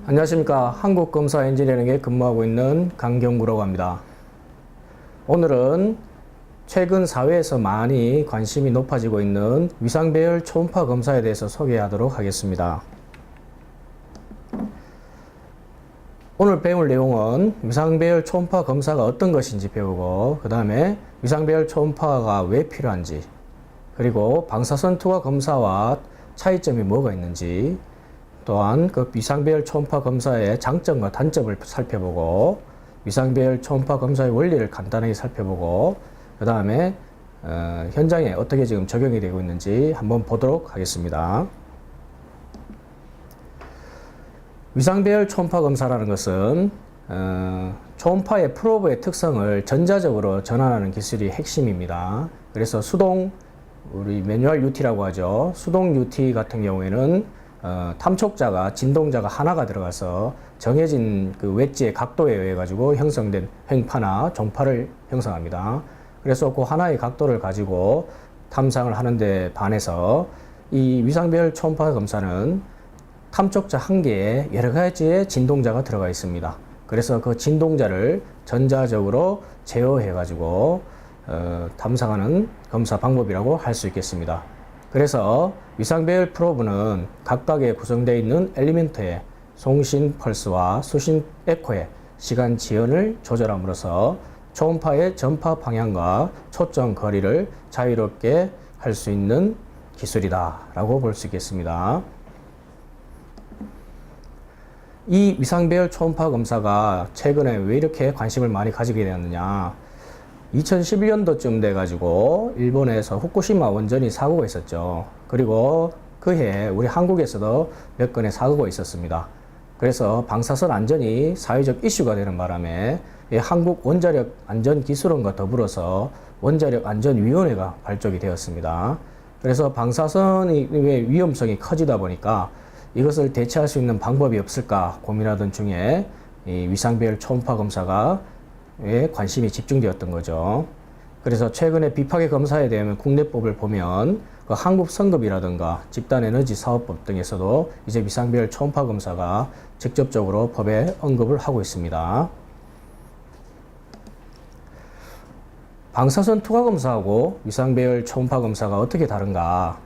안녕하십니까. 한국검사엔지니어링에 근무하고 있는 강경구라고 합니다. 오늘은 최근 사회에서 많이 관심이 높아지고 있는 위상배열 초음파 검사에 대해서 소개하도록 하겠습니다. 오늘 배울 내용은 위상배열 초음파 검사가 어떤 것인지 배우고, 그 다음에 위상배열 초음파가 왜 필요한지, 그리고 방사선 투과 검사와 차이점이 뭐가 있는지, 또한 그 위상배열 초음파 검사의 장점과 단점을 살펴보고, 위상배열 초음파 검사의 원리를 간단하게 살펴보고, 그 다음에 현장에 어떻게 지금 적용이 되고 있는지 한번 보도록 하겠습니다. 위상배열 초음파 검사라는 것은 초음파의 프로브의 특성을 전자적으로 전환하는 기술이 핵심입니다. 그래서 우리 매뉴얼 UT라고 하죠. 수동 UT 같은 경우에는 탐촉자가, 진동자가 하나가 들어가서 정해진 그 웨지의 각도에 의해 가지고 형성된 횡파나 종파를 형성합니다. 그래서 그 하나의 각도를 가지고 탐상을 하는데 반해서 이 위상배열 초음파 검사는 탐촉자 한 개에 여러 가지의 진동자가 들어가 있습니다. 그래서 그 진동자를 전자적으로 제어해 가지고 탐상하는 검사 방법이라고 할 수 있겠습니다. 그래서 위상배열 프로브는 각각에 구성되어 있는 엘리멘트의 송신 펄스와 수신 에코의 시간 지연을 조절함으로써 초음파의 전파 방향과 초점 거리를 자유롭게 할 수 있는 기술이다 라고 볼 수 있겠습니다. 이 위상배열 초음파 검사가 최근에 왜 이렇게 관심을 많이 가지게 되었느냐. 2011년도쯤 돼가지고 일본에서 후쿠시마 원전이 사고가 있었죠. 그리고 그해 우리 한국에서도 몇 건의 사고가 있었습니다. 그래서 방사선 안전이 사회적 이슈가 되는 바람에 한국 원자력 안전기술원과 더불어서 원자력 안전위원회가 발족이 되었습니다. 그래서 방사선의 위험성이 커지다 보니까 이것을 대체할 수 있는 방법이 없을까 고민하던 중에 이 위상배열 초음파 검사가 관심이 집중되었던 거죠. 그래서 최근에 비파계 검사에 대한 국내법을 보면 그 한국성급이라든가 집단에너지 사업법 등에서도 이제 위상배열 초음파 검사가 직접적으로 법에 언급을 하고 있습니다. 방사선 투과 검사하고 위상배열 초음파 검사가 어떻게 다른가?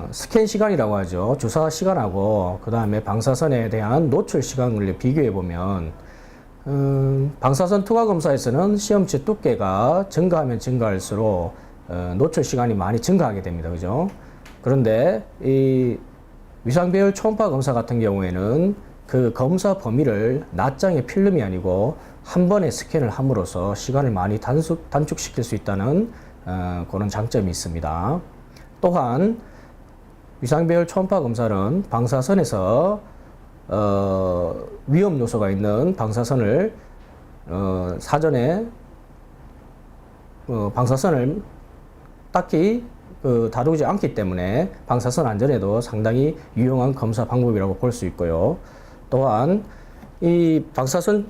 스캔 시간이라고 하죠. 주사 시간하고 그 다음에 방사선에 대한 노출 시간을 비교해 보면 방사선 투과 검사에서는 시험체 두께가 증가하면 증가할수록 노출 시간이 많이 증가하게 됩니다. 그죠? 그런데 이 위상배열 초음파 검사 같은 경우에는 그 검사 범위를 낱장의 필름이 아니고 한 번에 스캔을 함으로써 시간을 많이 단축시킬 수 있다는 그런 장점이 있습니다. 또한 위상배열 초음파 검사는 방사선에서 위험 요소가 있는 방사선을 사전에 방사선을 딱히 다루지 않기 때문에 방사선 안전에도 상당히 유용한 검사 방법이라고 볼 수 있고요. 또한 이 방사선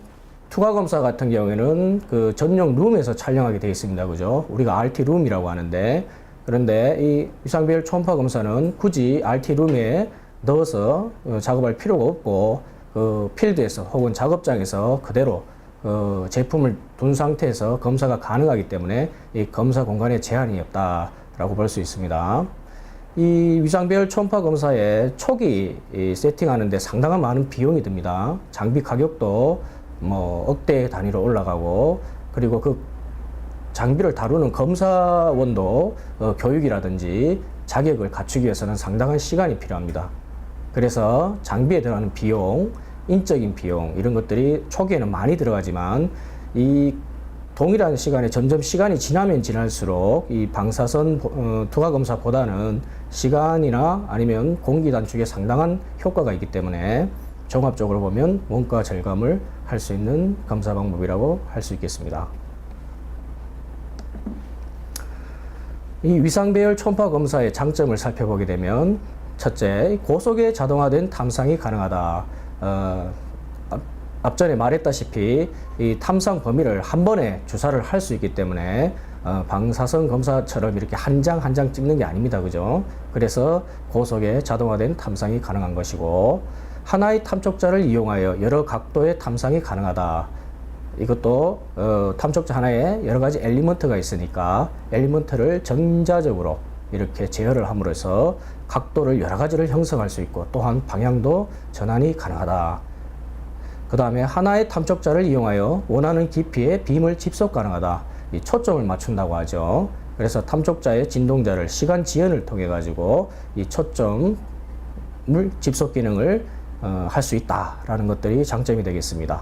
투과 검사 같은 경우에는 그 전용 룸에서 촬영하게 되어 있습니다. 그죠? 우리가 RT 룸이라고 하는데, 그런데 이 위상배열 초음파 검사는 굳이 RT 룸에 넣어서 작업할 필요가 없고 그 필드에서 혹은 작업장에서 그대로 제품을 둔 상태에서 검사가 가능하기 때문에 이 검사 공간에 제한이 없다라고 볼 수 있습니다. 이 위상배열 초음파 검사의 초기 세팅하는데 상당한 많은 비용이 듭니다. 장비 가격도 뭐 억대 단위로 올라가고, 그리고 그 장비를 다루는 검사원도 교육이라든지 자격을 갖추기 위해서는 상당한 시간이 필요합니다. 그래서 장비에 들어가는 비용, 인적인 비용 이런 것들이 초기에는 많이 들어가지만 이 동일한 시간에 점점 시간이 지나면 지날수록 이 방사선 투과 검사보다는 시간이나 아니면 공기 단축에 상당한 효과가 있기 때문에 종합적으로 보면 원가 절감을 할 수 있는 검사 방법이라고 할 수 있겠습니다. 이 위상배열 초음파 검사의 장점을 살펴보게 되면, 첫째, 고속에 자동화된 탐상이 가능하다. 앞전에 말했다시피 이 탐상 범위를 한 번에 주사를 할 수 있기 때문에 방사선 검사처럼 이렇게 한 장 한 장 찍는 게 아닙니다. 그죠? 그래서 고속에 자동화된 탐상이 가능한 것이고, 하나의 탐촉자를 이용하여 여러 각도의 탐상이 가능하다. 이것도 탐촉자 하나에 여러 가지 엘리먼트가 있으니까 엘리먼트를 전자적으로 이렇게 제어를 함으로써 각도를 여러 가지를 형성할 수 있고 또한 방향도 전환이 가능하다. 그 다음에 하나의 탐촉자를 이용하여 원하는 깊이의 빔을 집속 가능하다. 이 초점을 맞춘다고 하죠. 그래서 탐촉자의 진동자를 시간 지연을 통해 가지고 이 초점을 집속 기능을 할 수 있다라는 것들이 장점이 되겠습니다.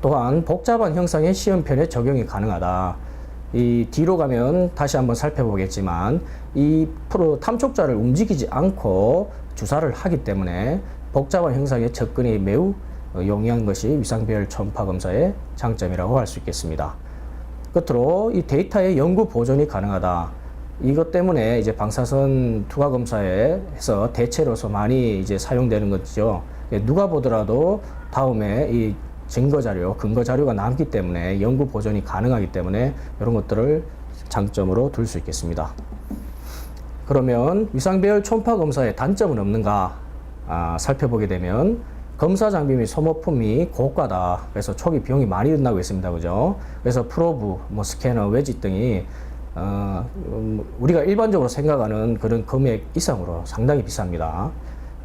또한 복잡한 형상의 시험편에 적용이 가능하다. 이 뒤로 가면 다시 한번 살펴보겠지만 이 탐촉자를 움직이지 않고 주사를 하기 때문에 복잡한 형상의 접근이 매우 용이한 것이 위상배열 초음파 검사의 장점이라고 할 수 있겠습니다. 끝으로 이 데이터의 영구 보존이 가능하다. 이것 때문에 이제 방사선 투과 검사에서 대체로서 많이 이제 사용되는 거죠. 누가 보더라도 다음에 이 증거 자료, 근거 자료가 남기 때문에 영구 보존이 가능하기 때문에 이런 것들을 장점으로 둘 수 있겠습니다. 그러면 위상배열 초음파 검사의 단점은 없는가 살펴보게 되면 검사 장비 및 소모품이 고가다. 그래서 초기 비용이 많이 든다고 했습니다. 그죠? 그래서 프로브, 스캐너, 웨지 등이 우리가 일반적으로 생각하는 그런 금액 이상으로 상당히 비쌉니다.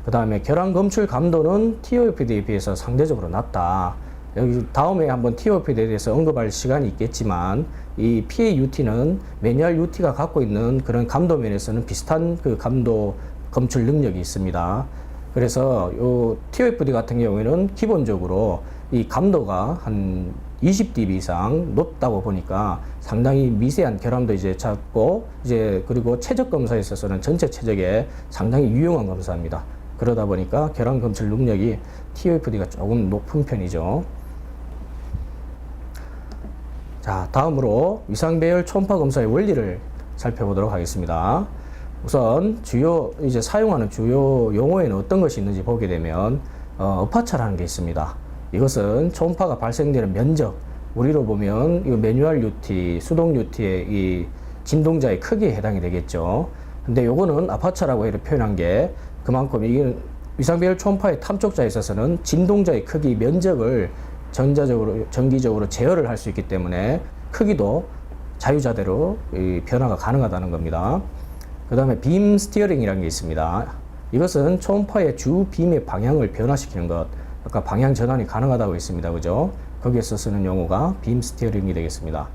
그 다음에 결항 검출 감도는 TOFD에 비해서 상대적으로 낮다. 여기 다음에 한번 TOFD에 대해서 언급할 시간이 있겠지만 이 PAUT는 매뉴얼 UT가 갖고 있는 그런 감도 면에서는 비슷한 그 감도 검출 능력이 있습니다. 그래서 요 TOFD 같은 경우에는 기본적으로 이 감도가 한 20dB 이상 높다고 보니까 상당히 미세한 결함도 이제 잡고 그리고 최적 검사에 있어서는 전체 최적에 상당히 유용한 검사입니다. 그러다 보니까 결함 검출 능력이 TOFD가 조금 높은 편이죠. 자, 다음으로 위상배열 초음파 검사의 원리를 살펴보도록 하겠습니다. 우선 이제 사용하는 주요 용어에는 어떤 것이 있는지 보게 되면 어파처라는 게 있습니다. 이것은 초음파가 발생되는 면적, 우리로 보면 이 매뉴얼 UT, 수동 UT의 이 진동자의 크기에 해당이 되겠죠. 근데 요거는 아파처라고 이렇게 표현한 게 그만큼 이게 위상배열 초음파의 탐촉자에 있어서는 진동자의 크기, 면적을 전기적으로 제어를 할 수 있기 때문에 크기도 자유자재로 변화가 가능하다는 겁니다. 그 다음에 빔 스티어링이라는 게 있습니다. 이것은 초음파의 주 빔의 방향을 변화시키는 것, 아까 방향 전환이 가능하다고 했습니다. 그죠? 거기에서 쓰는 용어가 빔 스티어링이 되겠습니다.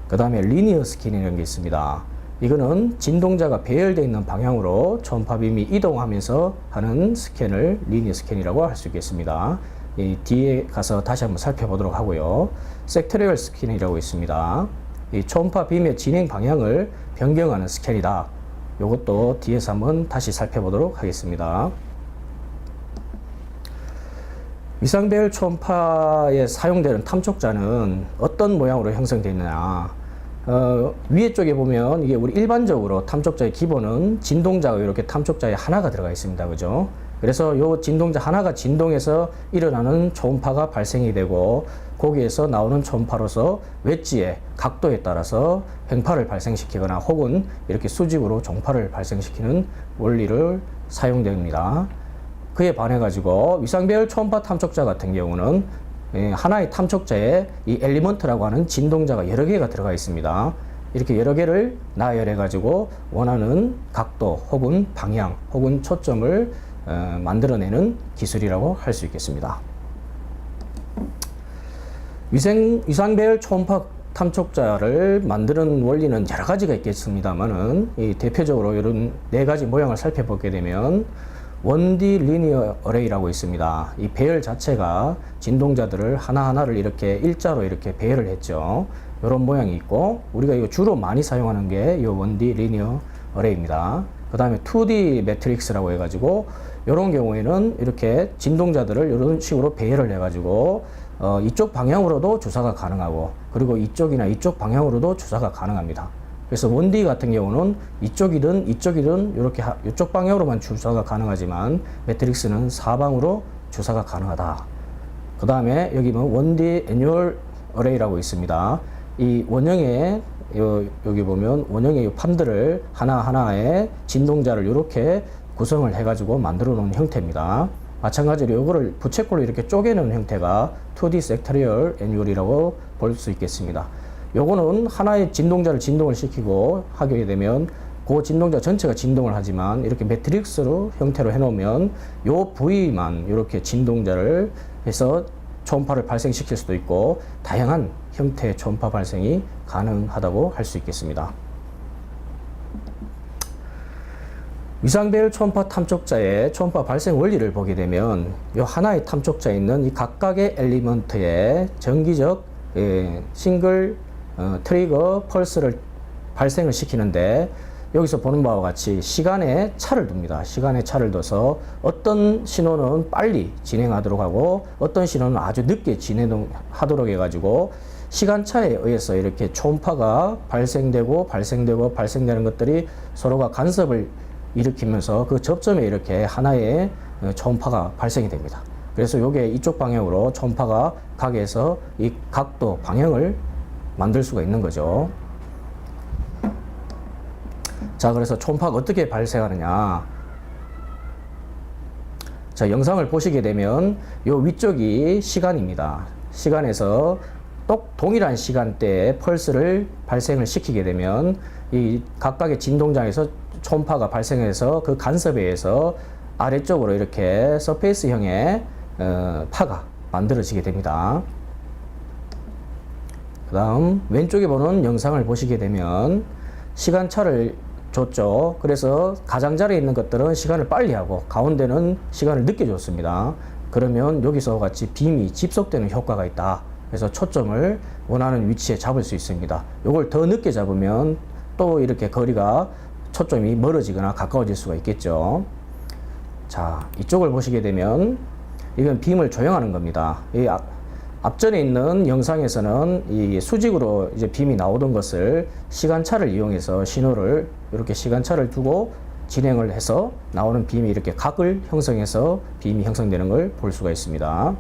그 다음에 리니어 스캔이라는 게 있습니다. 이거는 진동자가 배열되어 있는 방향으로 초음파 빔이 이동하면서 하는 스캔을 리니어 스캔이라고 할 수 있겠습니다. 이 뒤에 가서 다시 한번 살펴보도록 하고요. 섹터리얼 스캔이라고 있습니다. 이 초음파 빔의 진행 방향을 변경하는 스캔이다. 이것도 뒤에서 한번 다시 살펴보도록 하겠습니다. 위상배열 초음파에 사용되는 탐촉자는 어떤 모양으로 형성되어 있느냐. 위에 쪽에 보면 이게 우리 일반적으로 탐촉자의 기본은 진동자가 이렇게 탐촉자에 하나가 들어가 있습니다. 그죠? 그래서 요 진동자 하나가 진동해서 일어나는 초음파가 발생이 되고 거기에서 나오는 초음파로서 웨지의 각도에 따라서 횡파를 발생시키거나 혹은 이렇게 수직으로 종파를 발생시키는 원리를 사용됩니다. 그에 반해 가지고 위상배열 초음파 탐촉자 같은 경우는 하나의 탐촉자에 이 엘리먼트라고 하는 진동자가 여러 개가 들어가 있습니다. 이렇게 여러 개를 나열해 가지고 원하는 각도 혹은 방향 혹은 초점을 만들어내는 기술이라고 할 수 있겠습니다. 위상배열 초음파 탐촉자를 만드는 원리는 여러 가지가 있겠습니다만은 대표적으로 이런 네 가지 모양을 살펴보게 되면 1D 리니어 어레이라고 있습니다. 이 배열 자체가 진동자들을 하나하나를 이렇게 일자로 이렇게 배열을 했죠. 이런 모양이 있고 우리가 이거 주로 많이 사용하는 게 이 1D 리니어 어레이입니다. 그 다음에 2D 매트릭스라고 해가지고 이런 경우에는 이렇게 진동자들을 이런 식으로 배열을 해가지고 이쪽 방향으로도 주사가 가능하고 그리고 이쪽이나 이쪽 방향으로도 주사가 가능합니다. 그래서 1D 같은 경우는 이쪽이든 이렇게 이쪽 방향으로만 주사가 가능하지만 매트릭스는 사방으로 주사가 가능하다. 그 다음에 여기 보면 1D 애뉴얼 어레이라고 있습니다. 이 원형의 여기 보면 원형의 이 판들을 하나하나의 진동자를 이렇게 구성을 해가지고 만들어 놓은 형태입니다. 마찬가지로 이거를 부채꼴로 이렇게 쪼개는 형태가 2D 섹터리얼 애뉴얼이라고 볼 수 있겠습니다. 요거는 하나의 진동자를 진동을 시키고 하게 되면 그 진동자 전체가 진동을 하지만 이렇게 매트릭스로 형태로 해놓으면 요 부위만 이렇게 진동자를 해서 초음파를 발생시킬 수도 있고 다양한 형태의 초음파 발생이 가능하다고 할 수 있겠습니다. 위상배열 초음파 탐촉자의 초음파 발생 원리를 보게 되면 이 하나의 탐촉자에 있는 이 각각의 엘리먼트의 정기적 싱글 트리거 펄스를 발생을 시키는데 여기서 보는 바와 같이 시간의 차를 둡니다. 시간의 차를 둬서 어떤 신호는 빨리 진행하도록 하고 어떤 신호는 아주 늦게 진행하도록 해가지고 시간차에 의해서 이렇게 초음파가 발생되는 것들이 서로가 간섭을 일으키면서 그 접점에 이렇게 하나의 초음파가 발생이 됩니다. 그래서 요게 이쪽 방향으로 초음파가 가게 해서 이 각도, 방향을 만들 수가 있는 거죠. 자, 그래서 초음파가 어떻게 발생하느냐. 자, 영상을 보시게 되면 요 위쪽이 시간입니다. 시간에서 동일한 시간대에 펄스를 발생을 시키게 되면 이 각각의 진동장에서 초음파가 발생해서 그 간섭에 의해서 아래쪽으로 이렇게 서페이스형의 파가 만들어지게 됩니다. 그 다음 왼쪽에 보는 영상을 보시게 되면 시간차를 줬죠. 그래서 가장자리에 있는 것들은 시간을 빨리 하고 가운데는 시간을 늦게 줬습니다. 그러면 여기서 같이 빔이 집속되는 효과가 있다. 그래서 초점을 원하는 위치에 잡을 수 있습니다. 이걸 더 늦게 잡으면 또 이렇게 거리가 초점이 멀어지거나 가까워질 수가 있겠죠. 자, 이쪽을 보시게 되면 이건 빔을 조형하는 겁니다. 이 앞전에 있는 영상에서는 이 수직으로 이제 빔이 나오던 것을 시간차를 이용해서 신호를 이렇게 시간차를 두고 진행을 해서 나오는 빔이 이렇게 각을 형성해서 빔이 형성되는 걸 볼 수가 있습니다.